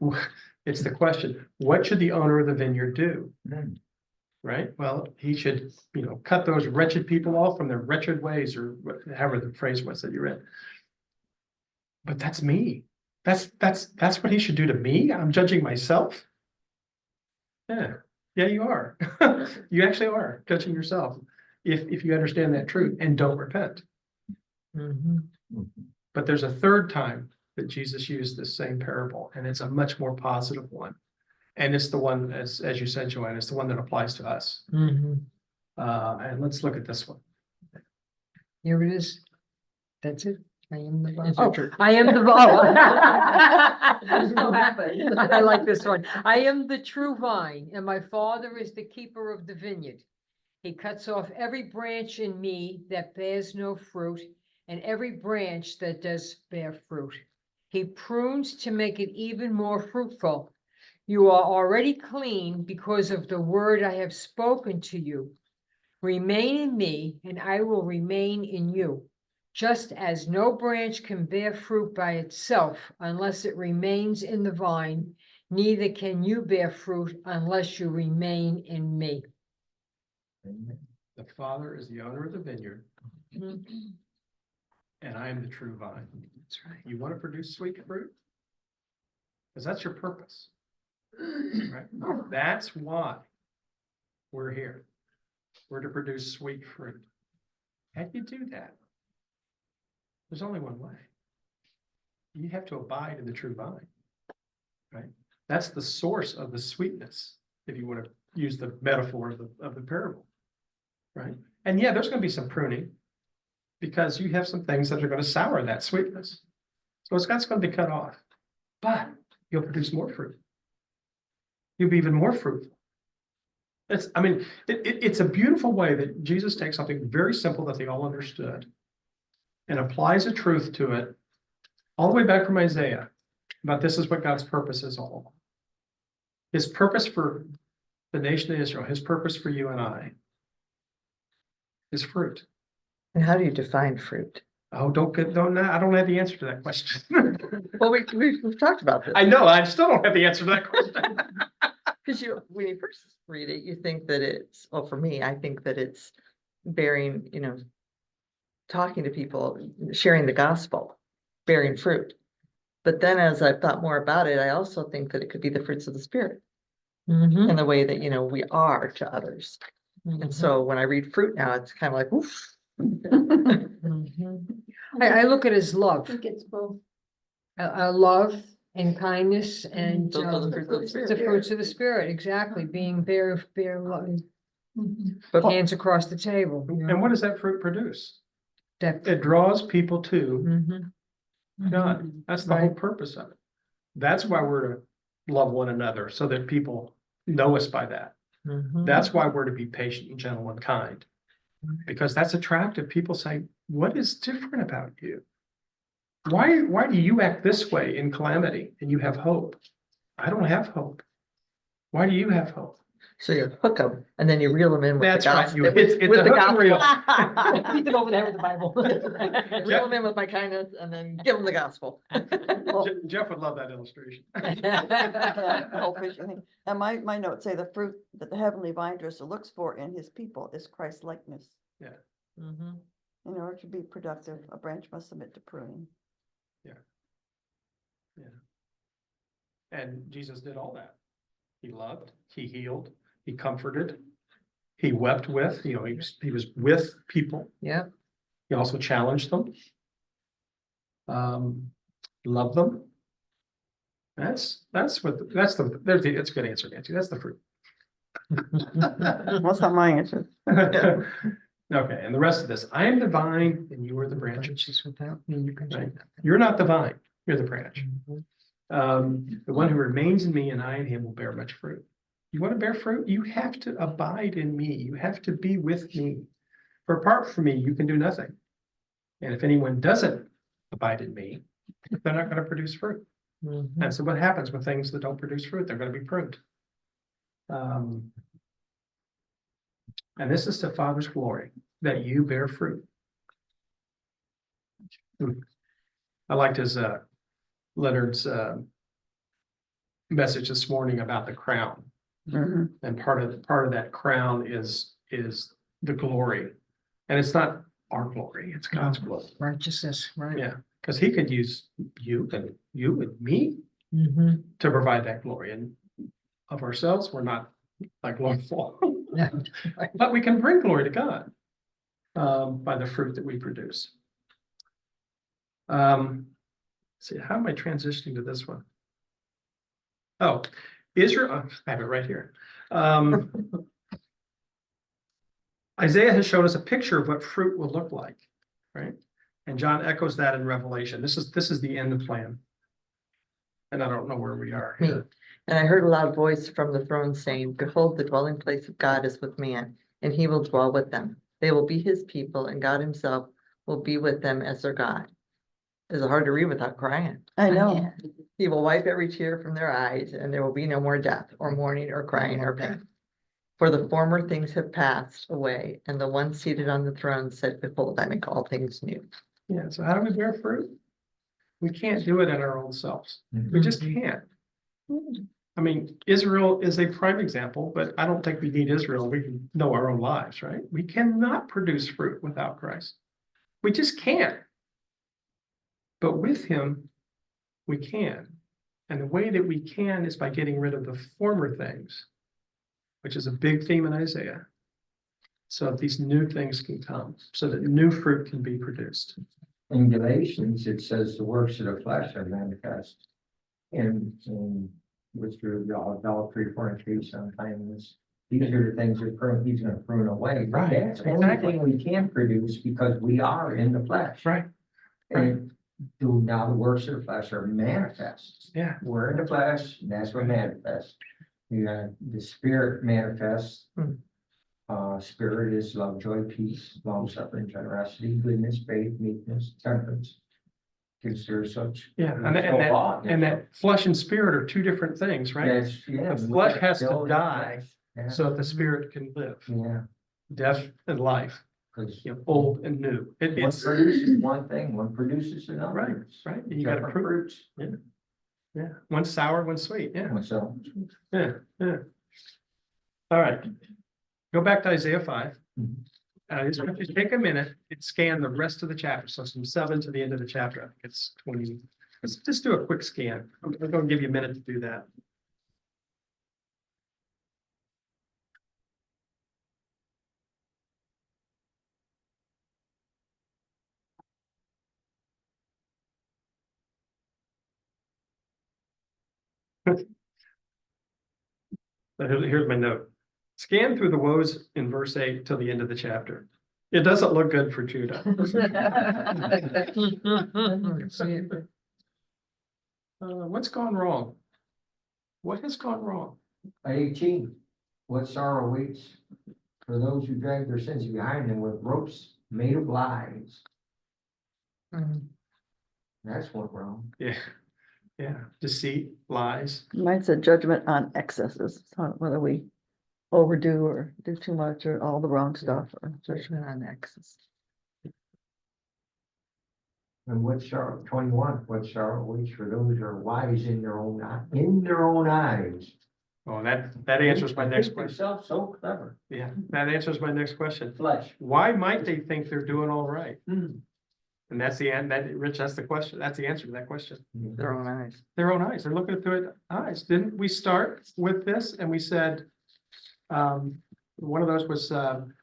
it's the question, what should the owner of the vineyard do? Right? Well, he should, cut those wretched people off from their wretched ways, or however the phrase was that you read. But that's me. That's what he should do to me. I'm judging myself. Yeah, you are. You actually are judging yourself if you understand that truth and don't repent. But there's a third time that Jesus used this same parable, and it's a much more positive one. And it's the one, as you said, Joanne, it's the one that applies to us. And let's look at this one. Here it is. That's it. I am the vine. It's your Oh, church. I am the vine. So happy. I like this one. I am the true vine, and my Father is the keeper of the vineyard. He cuts off every branch in me that bears no fruit, and every branch that does bear fruit. He prunes to make it even more fruitful. You are already clean because of the word I have spoken to you. Remain in me, and I will remain in you. Just as no branch can bear fruit by itself unless it remains in the vine, neither can you bear fruit unless you remain in me. The Father is the owner of the vineyard, and I am the true vine. That's right. You want to produce sweet fruit? Because that's your purpose. Right? That's why we're here. We're to produce sweet fruit. How do you do that? There's only one way. you have to abide in the true vine. Right? That's the source of the sweetness, if you want to use the metaphor of the parable. Right? And yeah, there's going to be some pruning because you have some things that are going to sour that sweetness. So that's going to be cut off, but you'll produce more fruit. You'll be even more fruitful. It's a beautiful way that Jesus takes something very simple that they all understood and applies a truth to it all the way back from Isaiah. But this is what God's purpose is all along. His purpose for the nation of Israel, his purpose for you and I is fruit. And how do you define fruit? Oh, I don't have the answer to that question. Well, we've talked about this. I know, I still don't have the answer to that question. Because when you first read it, you think that it's, well, for me, I think that it's bearing, talking to people, sharing the gospel, bearing fruit. But then as I've thought more about it, I also think that it could be the fruits of the Spirit in the way that, we are to others. And so when I read fruit now, it's kind of like, oof. I look at it as I love, think it's both. love and kindness and Those are the fruits of the the Spirit. fruits of the Spirit, exactly, being bare love, But hands across the table. And what does that fruit produce? That, It draws people to Mhm. God. That's the whole Right. purpose of it. That's why we're to love one another, so that people know us by that. That's why we're to be patient and gentle and kind. Because that's attractive. People say, what is different about you? Why do you act this way in calamity and you have hope? I don't have hope. Why do you have hope? so you hook them and then you reel them in with the That's right. gospel. It's with a the hook and reel. gospel. Keep it over there with the Bible. Reel them in with my kindness and then give them the gospel. Jeff would love that illustration. Selfish, I think. And my notes say the fruit that the heavenly vine dresser looks for in his people is Christ likeness. In order to be productive, a branch must submit to pruning. And Jesus did all that. He loved, he healed, he comforted, he wept with, he was with people. Yeah. He also challenged them. Loved them. That's a good answer, Nancy. That's the fruit. That's not my answer. Okay, and the rest of this, I am the vine and you are the branches. Without me, you can Right. You're not the vine, you're the branch. The one who remains in me and I in him will bear much fruit. You want to bear fruit? You have to abide in me. You have to be with me. For apart from me, you can do nothing. And if anyone doesn't abide in me, they're not going to produce fruit. And so what happens with things that don't produce fruit? They're going to be pruned. And this is the Father's glory, that you bear fruit. I liked his Leonard's message this morning about the crown. And part of that crown is the glory. And it's not our glory, it's God's glory. righteousness, right? Yeah, because he could use you and me to provide that glory. And of ourselves, we're not like gloriful. But we can bring glory to God by the fruit that we produce. See, how am I transitioning to this one? Oh, Israel, I have it right here. Isaiah has shown us a picture of what fruit will look like, right? And John echoes that in Revelation. This is the end plan. And I don't know where we are here. And I heard a loud voice from the throne saying, behold, the dwelling place of God is with man, and he will dwell with them. They will be his people, and God himself will be with them as their God. It's hard to read without crying. I know. He will wipe every tear from their eyes, and there will be no more death, or mourning, or crying, or pain. For the former things have passed away, and the one seated on the throne said, behold, I make all things new. Yeah, so how do we bear fruit? We can't do it in our own selves. We just can't. I mean, Israel is a prime example, but I don't think we need Israel. We can know our own lives, right? We cannot produce fruit without Christ. We just can't. But with him, we can. And the way that we can is by getting rid of the former things, which is a big theme in Isaiah. So that these new things can come, so that new fruit can be produced. in Galatians, it says the works of the flesh are manifest. In which are the adultery, fornication, uncleanness. These are the things that he's gonna prune away. But Right, that's the only exactly. thing we can produce because we are in the flesh. Right, And now the works of the flesh are manifest. yeah, We're in the flesh, and that's what manifests. You got the spirit manifests. Hmm. Spirit is love, joy, peace, long suffering, generosity, goodness, faith, meekness, temperance. Consider such. yeah, and there's no law and against that flesh and spirit are two different things, them. right? That's, yeah. The we flesh got has to still in the die flesh. Yeah. so that the spirit can live, Yeah, death and life, because you know, old and new. one It's, produces one thing, one produces another. Right, right, you gotta Different prove, fruits. yeah, one's sour, one's sweet, yeah, So, yeah, yeah. All right, go back to Isaiah 5. Mhm. Just take a minute and scan the rest of the chapter, so from 7 to the end of the chapter, I think it's 20. Let's just do a quick scan. I'm gonna give you a minute to do that. Here's my note. Scan through the woes in verse 8 till the end of the chapter. It doesn't look good for Judah. What's gone wrong? What has gone wrong? 18, what sorrow waits for those who drag their sins behind them with ropes made of lies. That's what wrong. Yeah, yeah, deceit, lies. Mine said judgment on excesses, so whether we overdo or do too much or all the wrong stuff or. Judgment on X's. And what sorrow, 21, what sorrow waits for those who are wise in their own eyes. Oh, that answers my next question. Yourself so clever. Yeah, that answers my next question. Flesh. Why might they think they're doing all right? Hmm. And that's the end, Rich, that's the question. That's the answer to that question. Their own eyes. Their own eyes. They're looking through it eyes. Didn't we start with this and we said, one of those was, something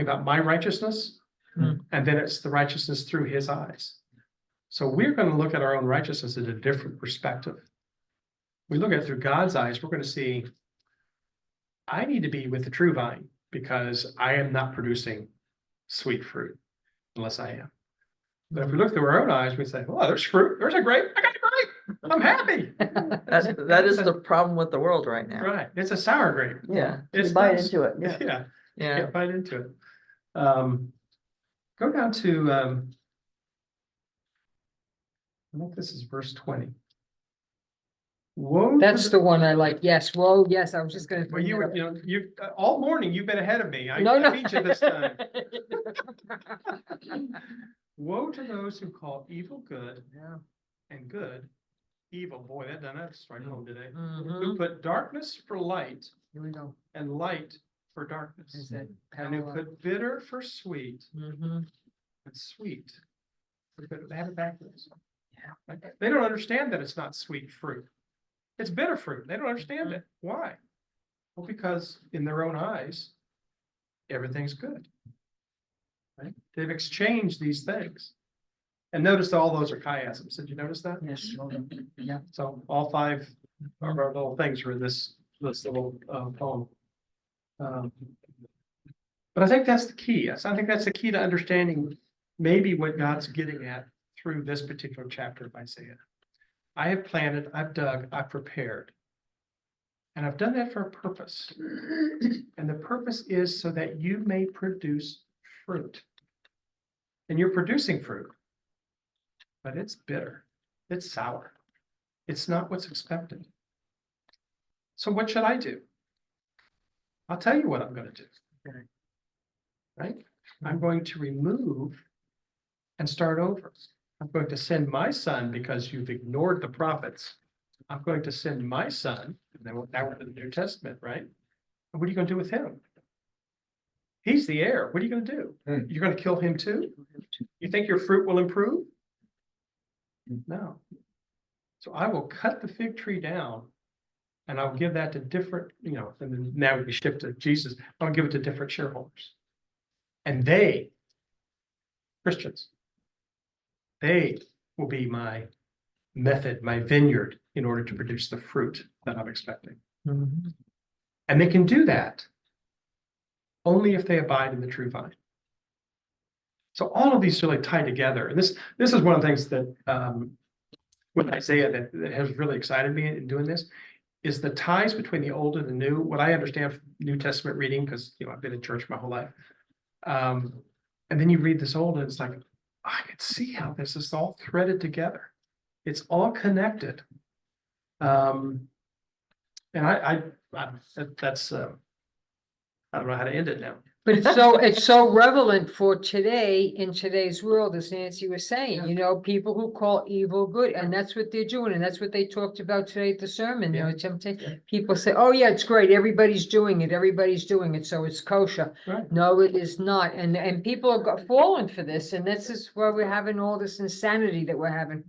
about my righteousness. Hmm. And then it's the righteousness through his eyes. So we're going to look at our own righteousness in a different perspective. We look at it through God's eyes, we're going to see, I need to be with the true vine because I am not producing sweet fruit unless I am. But if we look through our own eyes, we say, oh, there's fruit, there's a grape, I got a grape, I'm happy. That is the problem with the world right now. Right, it's a sour grape. Yeah, It's you bite nice. into it, yeah. Yeah, Yeah. can't bite into it. Go down to, I think this is verse 20. Woe. to That's the one I like. Yes, whoa, yes, I was just gonna. Well, bring you that were, you know, all morning, you've been ahead of me. up. I No, no. beat you this time. Woe to those who call evil good and good evil. Boy, that's right home today. Who Mhm. put darkness for light Here we go. and light for darkness. Is that And who parallel? put bitter for sweet Mhm. and sweet. They have it backwards. Yeah. They don't understand that it's not sweet fruit. It's bitter fruit. They don't understand it. Why? Well, because in their own eyes, everything's good. Right? They've exchanged these things. And notice all those are chiasms. Did you notice that? Yes. Yeah. So all 5 of our little things are in this little poem. But I think that's the key. Yes, I think that's the key to understanding maybe what God's getting at through this particular chapter of Isaiah. I have planted, I've dug, I've prepared. And I've done that for a purpose. And the purpose is so that you may produce fruit. And you're producing fruit. But it's bitter. It's sour. It's not what's expected. So what should I do? I'll tell you what I'm going to do. Right? I'm going to remove and start over. I'm going to send my son because you've ignored the prophets. I'm going to send my son, and then now we're in the New Testament, right? And what are you going to do with him? He's the heir. What are you going to do? You're going to kill him too? You think your fruit will improve? No. So I will cut the fig tree down and I'll give that to different, and then now we shift to Jesus. I'll give it to different shareholders. And they Christians. They will be my method, my vineyard, in order to produce the fruit that I'm expecting. Mhm. And they can do that only if they abide in the true vine. So all of these really tie together. And this is one of the things that with Isaiah that has really excited me in doing this, is the ties between the old and the new. What I understand from New Testament reading, because I've been in church my whole life. And then you read this old and it's like, I can see how this is all threaded together. It's all connected. And that's I don't know how to end it now. But it's so relevant for today, in today's world, as Nancy was saying, people who call evil good, and that's what they're doing, and that's what they talked about today at the sermon, Yeah. People say, oh yeah, it's great, everybody's doing it, so it's kosher. Right. No, it is not, and people are falling for this, and this is why we're having all this insanity that we're having.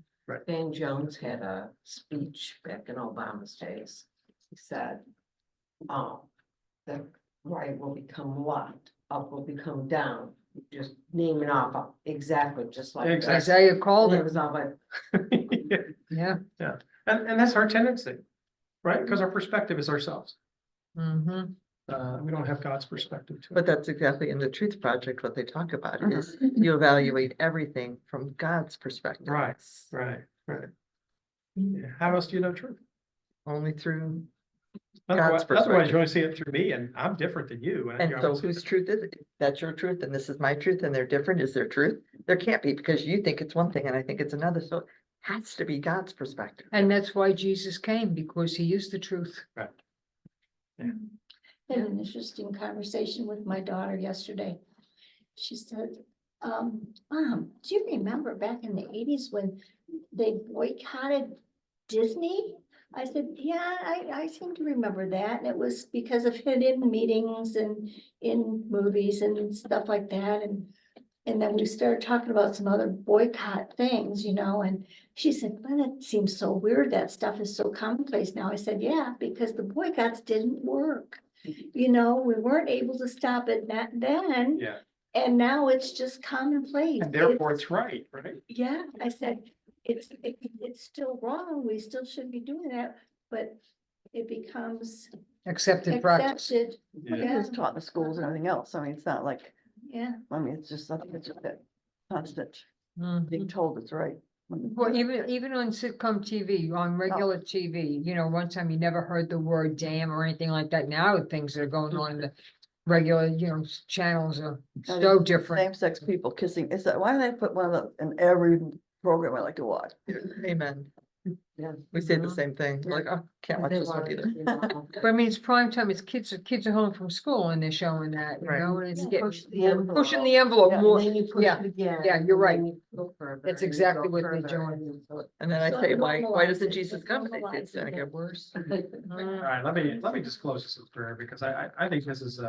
Van Jones had a speech back in Obama's days. He said, the right will become left, up will become down. Just naming off exactly just like that. Exactly. Isaiah called And it it, was all like, yeah. And that's our tendency, right? Because our perspective is ourselves. Mm-hmm. We don't have God's perspective to it. But that's exactly in the Truth Project, what they talk about is you evaluate everything from God's perspective. Right. Yeah. How else do you know truth? Only through, Otherwise, perspective. you only see it through me, and I'm different than you. and so whose truth is it? That's your truth and this is my truth and they're different. Is there truth? There can't be because you think it's one thing and I think it's another. So it has to be God's perspective. And that's why Jesus came, because he is the truth. Right. Had an interesting conversation with my daughter yesterday. She said, Mom, do you remember back in the 80s when they boycotted Disney? I said, yeah, I seem to remember that. And it was because of hidden meetings and in movies and stuff like that. And then we started talking about some other boycott things, and she said, well, it seems so weird. That stuff is so commonplace now. I said, yeah, because the boycotts didn't work. We weren't able to stop it back then. Yeah. And now it's just commonplace. And therefore it's right. Yeah, I said, it's still wrong. We still shouldn't be doing that, but it becomes Accepted practice. accepted. Yeah. It's taught in the schools and everything else. I mean, it's not like, Yeah. it's just something that's just that constant Mhm. being told it's right. Well, even on sitcom TV, on regular TV, one time you never heard the word damn or anything like that. Now things that are going on in the regular, channels are so different. Same-sex people kissing, why do they put one of them in every program I like to watch? Amen. yeah. We say the same thing. We're like, oh, can't watch They this one wanted, either. But I mean, it's prime time. It's kids are home from school and they're showing that, Right. and it's Yeah, getting push the envelope. pushing the envelope more. And then you push Yeah, it again. yeah, you're and right. then you go further, That's and you exactly go what they're further, doing. and you go- And then I So say, it why normalizes doesn't it, Jesus it come? It's normalizes gonna it. get worse. All right, let me just close this with prayer because I think this is